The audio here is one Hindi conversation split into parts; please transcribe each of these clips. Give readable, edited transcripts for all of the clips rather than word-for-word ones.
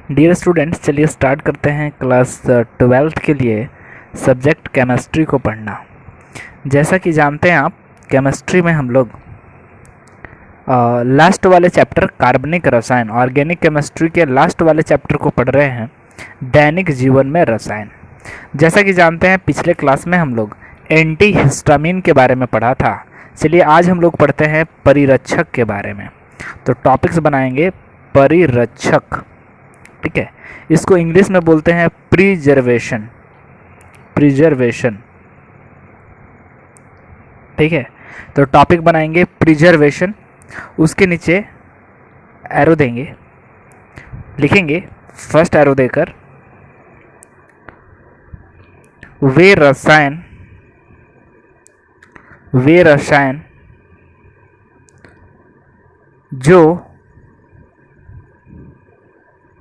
डियर स्टूडेंट्स, चलिए स्टार्ट करते हैं क्लास 12th के लिए सब्जेक्ट केमिस्ट्री को पढ़ना। जैसा कि जानते हैं आप, केमिस्ट्री में हम लोग लास्ट वाले चैप्टर कार्बनिक रसायन, ऑर्गेनिक केमिस्ट्री के लास्ट वाले चैप्टर को पढ़ रहे हैं, दैनिक जीवन में रसायन। जैसा कि जानते हैं, पिछले क्लास में हम लोग एंटी हिस्टामिन के बारे में पढ़ा था। चलिए आज हम लोग पढ़ते हैं परिरक्षक के बारे में। तो टॉपिक्स बनाएंगे परिरक्षक, ठीक है। इसको इंग्लिश में बोलते हैं प्रिजर्वेशन, ठीक है। तो टॉपिक बनाएंगे प्रिजर्वेशन, उसके नीचे एरो देंगे, लिखेंगे फर्स्ट एरो देकर वे रसायन जो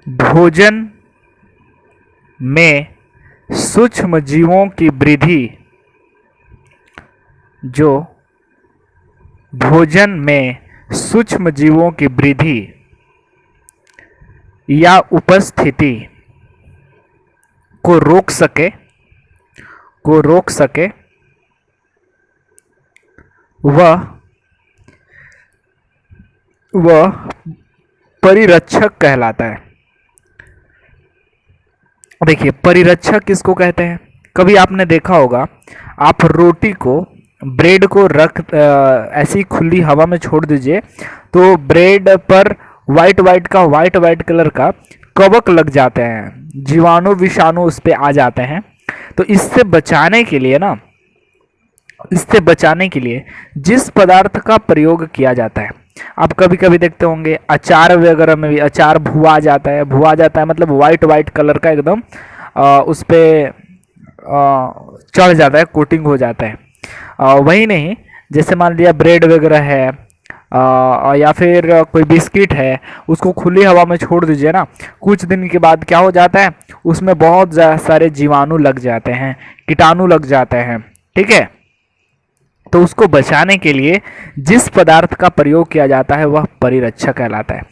भोजन में सूक्ष्म जीवों की वृद्धि, जो भोजन में सूक्ष्म जीवों की वृद्धि या उपस्थिति को रोक सके वह परिरक्षक कहलाता है। देखिए, परिरक्षक किसको कहते हैं? कभी आपने देखा होगा, आप रोटी को, ब्रेड को ऐसी खुली हवा में छोड़ दीजिए तो ब्रेड पर वाइट कलर का कवक लग जाते हैं, जीवाणु विषाणु उस पे आ जाते हैं। तो इससे बचाने के लिए जिस पदार्थ का प्रयोग किया जाता है, आप कभी कभी देखते होंगे अचार वगैरह में भी, अचार भुआ जाता है मतलब वाइट कलर का एकदम उस पे चढ़ जाता है, कोटिंग हो जाता है। वही नहीं, जैसे मान लिया ब्रेड वगैरह है या फिर कोई बिस्किट है, उसको खुली हवा में छोड़ दीजिए ना, कुछ दिन के बाद क्या हो जाता है, उसमें बहुत सारे जीवाणु लग जाते हैं, कीटाणु लग जाते हैं, ठीक है। तो उसको बचाने के लिए जिस पदार्थ का प्रयोग किया जाता है वह परिरक्षक कहलाता है।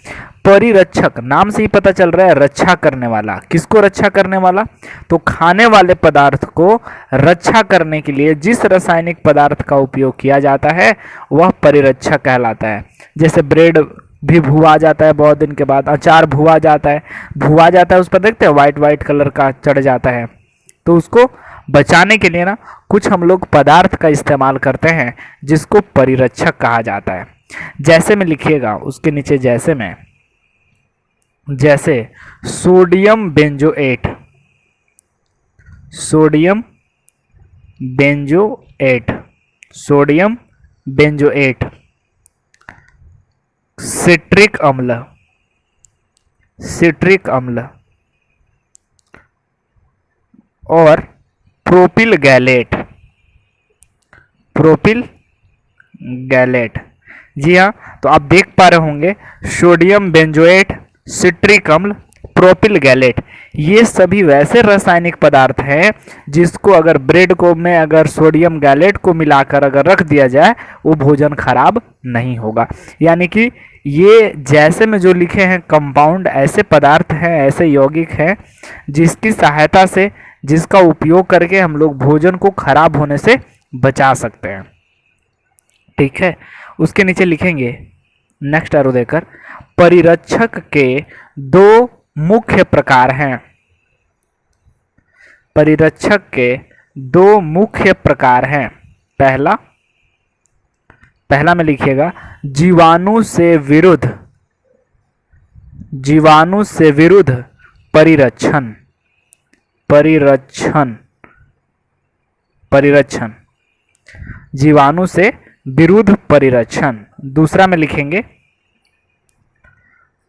परिरक्षक नाम से ही पता चल रहा है, रक्षा करने वाला। किसको रक्षा करने वाला? तो खाने वाले पदार्थ को रक्षा करने के लिए जिस रासायनिक पदार्थ का उपयोग किया जाता है वह परिरक्षक कहलाता है। जैसे ब्रेड भी भुआ जाता है, बहुत दिन के बाद अचार भुआ जाता है, उस पर देखते हैं वाइट कलर का चढ़ जाता है। तो उसको बचाने के लिए ना कुछ हम लोग पदार्थ का इस्तेमाल करते हैं जिसको परिरक्षक कहा जाता है। जैसे में लिखिएगा, उसके नीचे जैसे सोडियम बेंजोएट, सिट्रिक अम्ल और प्रोपिल गैलेट। जी हाँ, तो आप देख पा रहे होंगे सोडियम बेंजोएट, सिट्रिक अम्ल, प्रोपिल गैलेट, ये सभी वैसे रासायनिक पदार्थ हैं जिसको अगर ब्रेड को में अगर सोडियम गैलेट को मिलाकर अगर रख दिया जाए वो भोजन खराब नहीं होगा। यानी कि ये जैसे में जो लिखे हैं कंपाउंड, ऐसे पदार्थ हैं, ऐसे यौगिक हैं जिसकी सहायता से, जिसका उपयोग करके हम लोग भोजन को खराब होने से बचा सकते हैं, ठीक है। उसके नीचे लिखेंगे नेक्स्ट एरो देकर, परिरक्षक के दो मुख्य प्रकार हैं। पहला में लिखिएगा जीवाणु से विरुद्ध परिरक्षण। जीवाणु से विरुद्ध परिरक्षण। दूसरा में लिखेंगे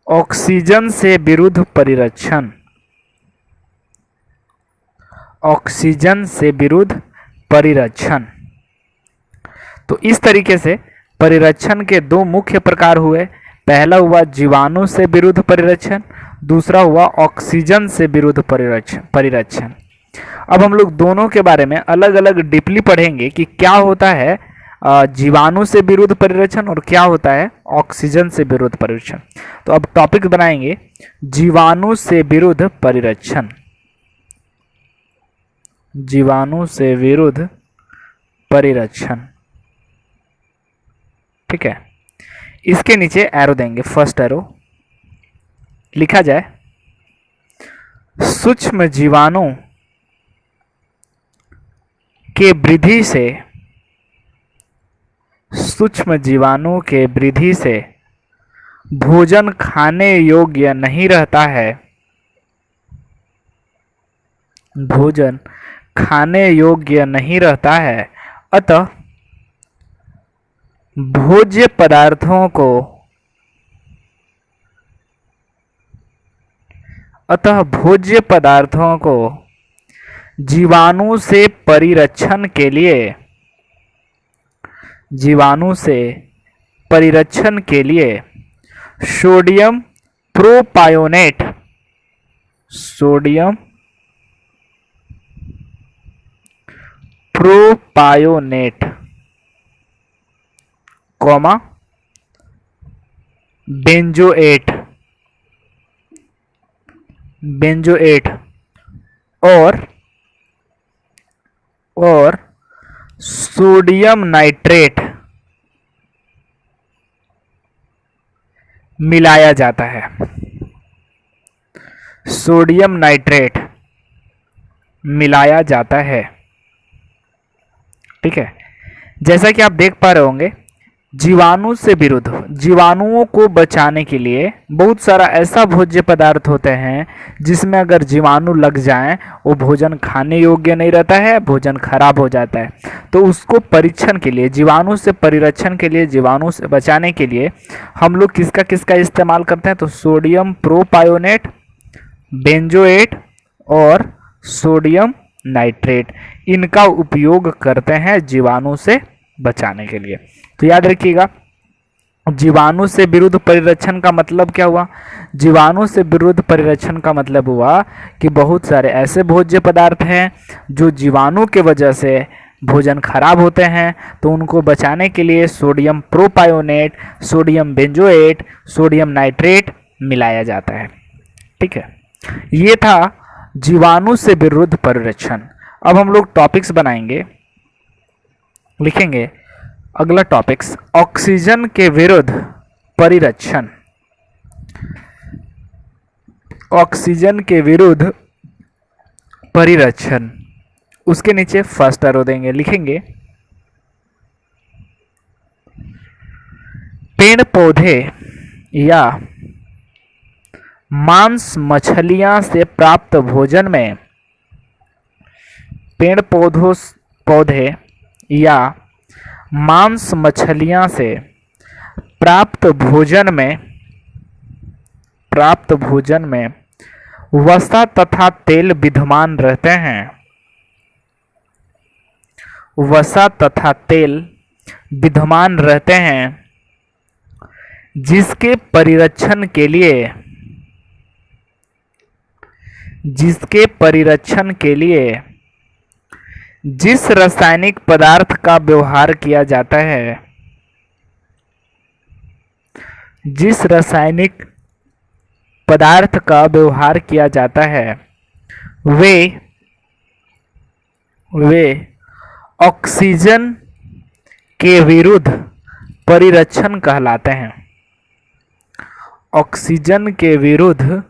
ऑक्सीजन से विरुद्ध परिरक्षण। तो इस तरीके से परिरक्षण के दो मुख्य प्रकार हुए। पहला हुआ जीवाणु से विरुद्ध परिरक्षण, दूसरा हुआ ऑक्सीजन से विरुद्ध परिरक्षण। अब हम लोग दोनों के बारे में अलग अलग डीपली पढ़ेंगे कि क्या होता है जीवाणु से विरुद्ध परिरक्षण और क्या होता है ऑक्सीजन से विरुद्ध परिरक्षण। तो अब टॉपिक बनाएंगे जीवाणु से विरुद्ध परिरक्षण। जीवाणु से विरुद्ध परिरक्षण, ठीक है। इसके नीचे एरो देंगे, फर्स्ट एरो लिखा जाए सूक्ष्म जीवाणु के वृद्धि से, सूक्ष्म जीवाणु के वृद्धि से भोजन खाने योग्य नहीं रहता है, भोजन खाने योग्य नहीं रहता है, अतः भोज्य पदार्थों को, अतः भोज्य पदार्थों को जीवाणु से परिरक्षण के लिए, जीवाणु से परिरक्षण के लिए sodium propionate, sodium propionate comma benzoate, benzoate और सोडियम नाइट्रेट मिलाया जाता है, सोडियम नाइट्रेट मिलाया जाता है, ठीक है। जैसा कि आप देख पा रहे होंगे जीवाणु से विरुद्ध, जीवाणुओं को बचाने के लिए बहुत सारा ऐसा भोज्य पदार्थ होते हैं जिसमें अगर जीवाणु लग जाएं वो भोजन खाने योग्य नहीं रहता है, भोजन खराब हो जाता है। तो उसको परीक्षण के लिए, जीवाणु से परिरक्षण के लिए, जीवाणु से बचाने के लिए हम लोग किसका किसका इस्तेमाल करते हैं, तो सोडियम प्रोपायोनेट, बेंजोएट और सोडियम नाइट्रेट, इनका उपयोग करते हैं जीवाणु से बचाने के लिए। तो याद रखिएगा जीवाणु से विरुद्ध परिरक्षण का मतलब क्या हुआ, जीवाणु से विरुद्ध परिरक्षण का मतलब हुआ कि बहुत सारे ऐसे भोज्य पदार्थ हैं जो जीवाणु के वजह से भोजन खराब होते हैं, तो उनको बचाने के लिए sodium propionate, sodium benzoate, sodium nitrate मिलाया जाता है, ठीक है। ये था जीवाणु से विरुद्ध परिरक्षण। अब हम लोग टॉपिक्स बनाएंगे, लिखेंगे अगला टॉपिक्स ऑक्सीजन के विरुद्ध परिरक्षण, ऑक्सीजन के विरुद्ध परिरक्षण। उसके नीचे फर्स्ट एरो देंगे, लिखेंगे पेड़ पौधे या मांस मछलियां से प्राप्त भोजन में, पेड़ पौधे या मांस मछलियां से प्राप्त भोजन में वसा तथा तेल विद्यमान रहते हैं, वसा तथा तेल विद्यमान रहते हैं, जिसके परिरक्षण के लिए जिस रासायनिक पदार्थ का व्यवहार किया जाता है, जिस रासायनिक पदार्थ का व्यवहार किया जाता है वे ऑक्सीजन के विरुद्ध परिरक्षण कहलाते हैं, ऑक्सीजन के विरुद्ध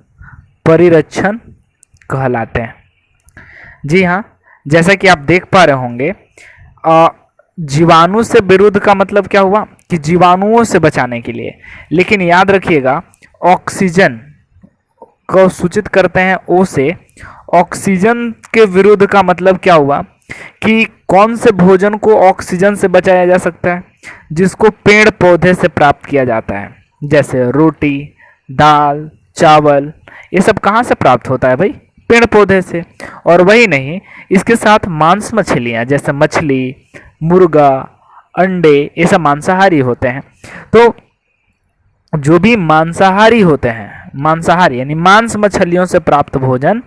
परिरक्षण कहलाते हैं। जी हाँ, जैसा कि आप देख पा रहे होंगे जीवाणु से विरुद्ध का मतलब क्या हुआ कि जीवाणुओं से बचाने के लिए, लेकिन याद रखिएगा ऑक्सीजन को सूचित करते हैं ओ से। ऑक्सीजन के विरुद्ध का मतलब क्या हुआ कि कौन से भोजन को ऑक्सीजन से बचाया जा सकता है, जिसको पेड़ पौधे से प्राप्त किया जाता है, जैसे रोटी, दाल, चावल, ये सब कहाँ से प्राप्त होता है भाई, पेड़ पौधे से। और वही नहीं, इसके साथ मांस मछलियाँ जैसे मछली, मुर्गा, अंडे, ये सब मांसाहारी होते हैं। तो जो भी मांसाहारी होते हैं मांसाहारी यानी मांस मछलियों से प्राप्त भोजन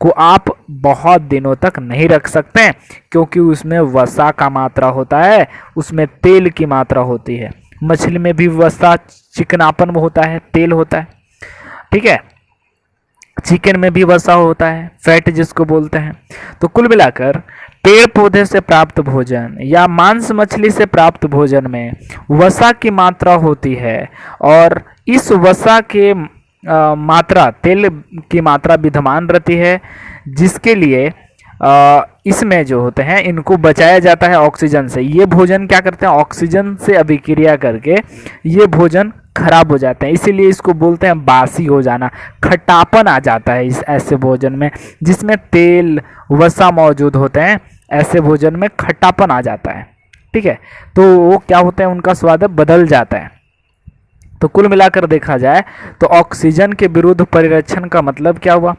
को आप बहुत दिनों तक नहीं रख सकते हैं, क्योंकि उसमें वसा का मात्रा होता है, उसमें तेल की मात्रा होती है। मछली में भी वसा, चिकनापन होता है, तेल होता है, ठीक है। चिकन में भी वसा होता है, फैट जिसको बोलते हैं। तो कुल मिलाकर पेड़ पौधे से प्राप्त भोजन या मांस मछली से प्राप्त भोजन में वसा की मात्रा होती है, और इस वसा के मात्रा, तेल की मात्रा विद्यमान रहती है, जिसके लिए इसमें जो होते हैं इनको बचाया जाता है ऑक्सीजन से। ये भोजन क्या करते हैं, ऑक्सीजन से अभिक्रिया करके ये भोजन खराब हो जाते हैं, इसीलिए इसको बोलते हैं बासी हो जाना। खट्टापन आ जाता है इस ऐसे भोजन में जिसमें तेल वसा मौजूद होते हैं, ऐसे भोजन में खट्टापन आ जाता है, ठीक है। तो वो क्या होता है, उनका स्वाद बदल जाता है। तो कुल मिलाकर देखा जाए तो ऑक्सीजन के विरुद्ध परिरक्षण का मतलब क्या हुआ,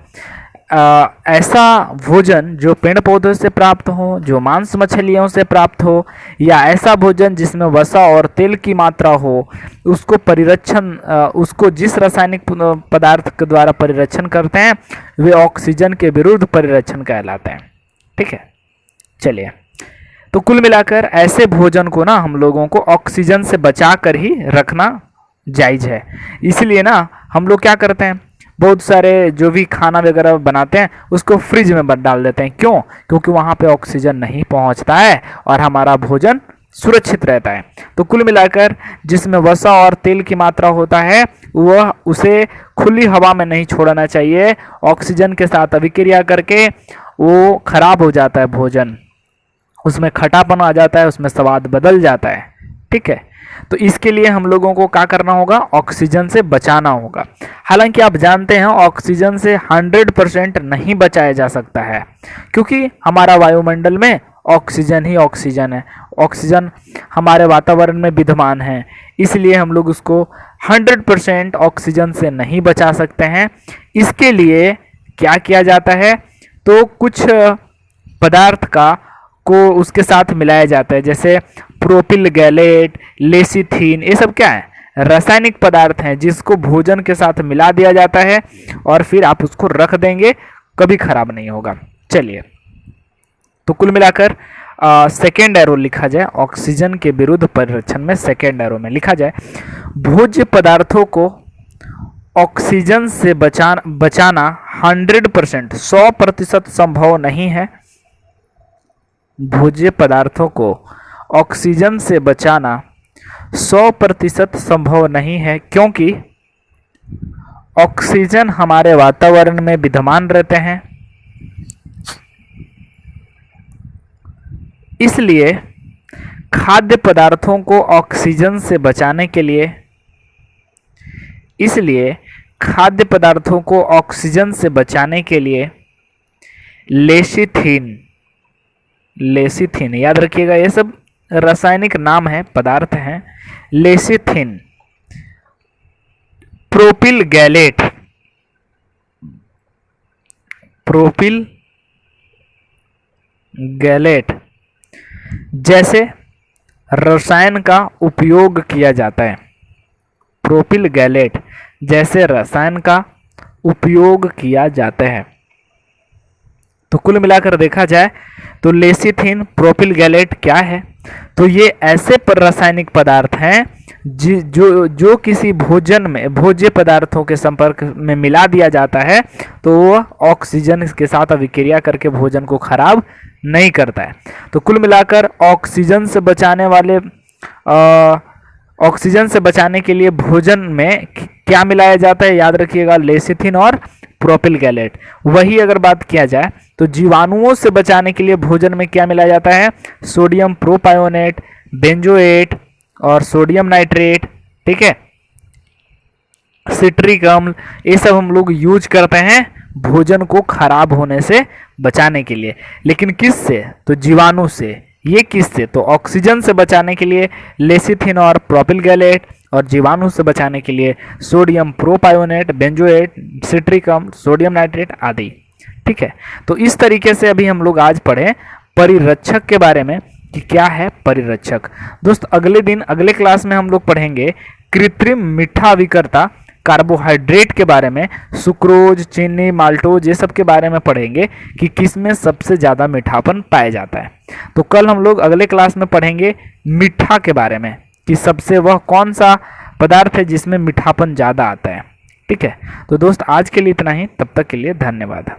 ऐसा भोजन जो पेड़ पौधों से प्राप्त हो, जो मांस मछलियों से प्राप्त हो, या ऐसा भोजन जिसमें वसा और तेल की मात्रा हो, उसको परिरक्षण, उसको जिस रासायनिक पदार्थ के द्वारा परिरक्षण करते हैं वे ऑक्सीजन के विरुद्ध परिरक्षण कहलाते हैं, ठीक है। चलिए, तो कुल मिलाकर ऐसे भोजन को ना हम लोगों को ऑक्सीजन से बचा कर ही रखना जायज़ है। इसलिए ना हम लोग क्या करते हैं, बहुत सारे जो भी खाना वगैरह बनाते हैं उसको फ्रिज में डाल देते हैं। क्यों? क्योंकि वहाँ पे ऑक्सीजन नहीं पहुँचता है और हमारा भोजन सुरक्षित रहता है। तो कुल मिलाकर जिसमें वसा और तेल की मात्रा होता है वह उसे खुली हवा में नहीं छोड़ना चाहिए, ऑक्सीजन के साथ अभिक्रिया करके वो खराब हो जाता है भोजन, उसमें खटापन आ जाता है, उसमें स्वाद बदल जाता है, ठीक है। तो इसके लिए हम लोगों को क्या करना होगा, ऑक्सीजन से बचाना होगा। हालांकि आप जानते हैं ऑक्सीजन से 100% नहीं बचाया जा सकता है, क्योंकि हमारा वायुमंडल में ऑक्सीजन ही ऑक्सीजन है, ऑक्सीजन हमारे वातावरण में विद्यमान है, इसलिए हम लोग उसको 100% ऑक्सीजन से नहीं बचा सकते हैं। इसके लिए क्या किया जाता है, तो कुछ पदार्थ को उसके साथ मिलाया जाता है, जैसे प्रोपिल गैलेट, लेसिथिन, ये सब क्या है, रासायनिक पदार्थ हैं जिसको भोजन के साथ मिला दिया जाता है और फिर आप उसको रख देंगे, कभी खराब नहीं होगा। चलिए, तो कुल मिलाकर सेकेंड एरो लिखा जाए, ऑक्सीजन के विरुद्ध परिरक्षण में सेकेंड एरो में लिखा जाए, भोज्य पदार्थों को ऑक्सीजन से बचाना 100%, 100% संभव नहीं है। भोज्य पदार्थों को ऑक्सीजन से बचाना 100% संभव नहीं है, क्योंकि ऑक्सीजन हमारे वातावरण में विद्यमान रहते हैं। इसलिए खाद्य पदार्थों को ऑक्सीजन से बचाने के लिए, लेसिथिन याद रखिएगा, ये सब रासायनिक नाम है, पदार्थ हैं। लेसिथिन, प्रोपिल गैलेट जैसे रसायन का उपयोग किया जाता है। प्रोपिल गैलेट जैसे रसायन का उपयोग किया जाता है। तो कुल मिलाकर देखा जाए तो लेसिथिन, प्रोपिल गैलेट क्या है, तो ये ऐसे रासायनिक पदार्थ हैं जो किसी भोजन में, भोज्य पदार्थों के संपर्क में मिला दिया जाता है तो वह ऑक्सीजन के साथ अभिक्रिया करके भोजन को खराब नहीं करता है। तो कुल मिलाकर ऑक्सीजन से बचाने के लिए भोजन में क्या मिलाया जाता है, याद रखिएगा, लेसिथिन और प्रोपिल गैलेट। वही अगर बात किया जाए तो जीवाणुओं से बचाने के लिए भोजन में क्या मिलाया जाता है, सोडियम प्रोपायोनेट, बेंजोएट और सोडियम नाइट्रेट, ठीक है, सिट्रिक अम्ल, ये सब हम लोग यूज करते हैं भोजन को खराब होने से बचाने के लिए। लेकिन किससे, तो जीवाणु से। ये किससे, तो ऑक्सीजन से बचाने के लिए लेसिथिन और प्रोपिल गैलेट, और जीवाणु से बचाने के लिए सोडियम प्रोपायोनेट, बेंजोएट, सिट्रिक अम्ल, सोडियम नाइट्रेट आदि, ठीक है। तो इस तरीके से अभी हम लोग आज पढ़े परिरक्षक के बारे में कि क्या है परिरक्षक। दोस्त अगले दिन, अगले क्लास में हम लोग पढ़ेंगे कृत्रिम मीठा अभिकर्ता कार्बोहाइड्रेट के बारे में, सुक्रोज, चीनी, माल्टोज, ये सब के बारे में पढ़ेंगे कि किस में सबसे ज़्यादा मीठापन पाया जाता है। तो कल हम लोग अगले क्लास में पढ़ेंगे मीठा के बारे में कि सबसे वह कौन सा पदार्थ है जिसमें मीठापन ज़्यादा आता है। ठीक है, तो दोस्त आज के लिए इतना ही, तब तक के लिए धन्यवाद।